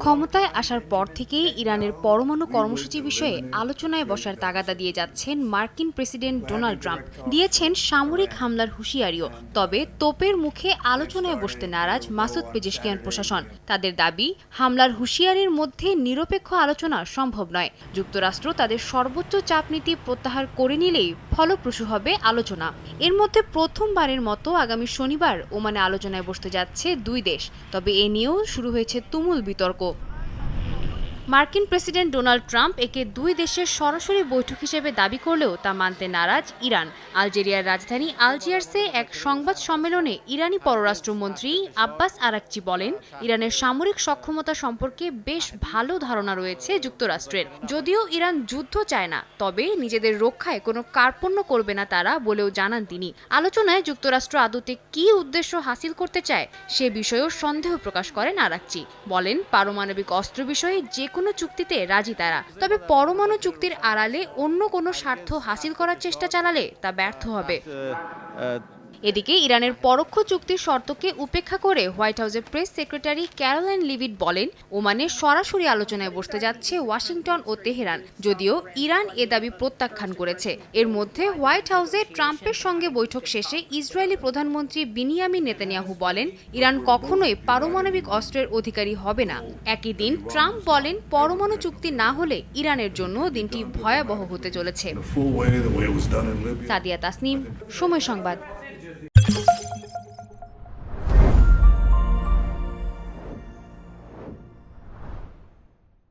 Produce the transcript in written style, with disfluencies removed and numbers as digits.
ক্ষমতায় আসার পর থেকেই ইরানের পরমাণু কর্মসূচি বিষয়ে আলোচনায় বসার তাগাদা দিয়ে যাচ্ছেন মার্কিন প্রেসিডেন্ট ডোনাল্ড ট্রাম্প। দিয়েছেন সামরিক হামলার হুঁশিয়ারিও। তবে তোপের মুখে আলোচনায় বসতে নারাজ মাসুদ পেজেশকিয়ান প্রশাসন। তাদের দাবি, হামলার হুঁশিয়ারির মধ্যে নিরপেক্ষ আলোচনা সম্ভব নয়। যুক্তরাষ্ট্র তাদের সর্বোচ্চ চাপ নীতি প্রত্যাহার করে নিলেই ফলপ্রসূ হবে আলোচনা। এর মধ্যে প্রথমবারের মতো আগামী শনিবার ওমানে আলোচনায় বসতে যাচ্ছে দুই দেশ। তবে এ নিয়েও শুরু হয়েছে তুমুল বিতর্ক। মার্কিন প্রেসিডেন্ট ডোনাল্ড ট্রাম্প একে দুই দেশের সরাসরি বৈঠক হিসেবে দাবি করলেও তা মানতে নারাজ ইরান। আলজেরিয়ার রাজধানী আলজিয়ার্সে এক সংবাদ সম্মেলনে ইরানি পররাষ্ট্রমন্ত্রী আব্বাস আরাকচি বলেন, ইরানের সামরিক সক্ষমতা সম্পর্কে বেশ ভালো ধারণা রয়েছে যুক্তরাষ্ট্রের। যদিও ইরান যুদ্ধ চায় না, তবে নিজেদের রক্ষায় কোনো কার্পণ্য করবে না তারা বলেও জানান তিনি। আলোচনায় যুক্তরাষ্ট্র আদতে কী উদ্দেশ্য হাসিল করতে চায় সে বিষয়েও সন্দেহ প্রকাশ করেন আরাকচি। বলেন, পারমাণবিক অস্ত্র বিষয়ে যে কোনো চুক্তিতে রাজি তারা, তবে পরমাণু চুক্তির আড়ালে অন্য কোনো স্বার্থ হাসিল করার চেষ্টা চালালে তা ব্যর্থ হবে। এদিকে ইরানের পরোক্ষ চুক্তির শর্তকে উপেক্ষা করে হোয়াইট হাউসের প্রেস সেক্রেটারি ক্যারোলাইন লিভিট বলেন, ওমানে সরাসরি আলোচনায় বসতে যাচ্ছে ওয়াশিংটন ও তেহরান। যদিও ইরান এ দাবি প্রত্যাখ্যান করেছে। এর মধ্যে হোয়াইট হাউসে ট্রাম্পের সঙ্গে বৈঠক শেষে ইসরায়েলি প্রধানমন্ত্রী বিনিয়ামিন নেতানিয়াহু বলেন, ইরান কখনোই পারমাণবিক অস্ত্রের অধিকারী হবে না। একই দিন ট্রাম্প বলেন, পরমাণু চুক্তি না হলে ইরানের জন্য দিনটি ভয়াবহ হতে চলেছে। সাদিয়া তাসনিম, সময় সংবাদ।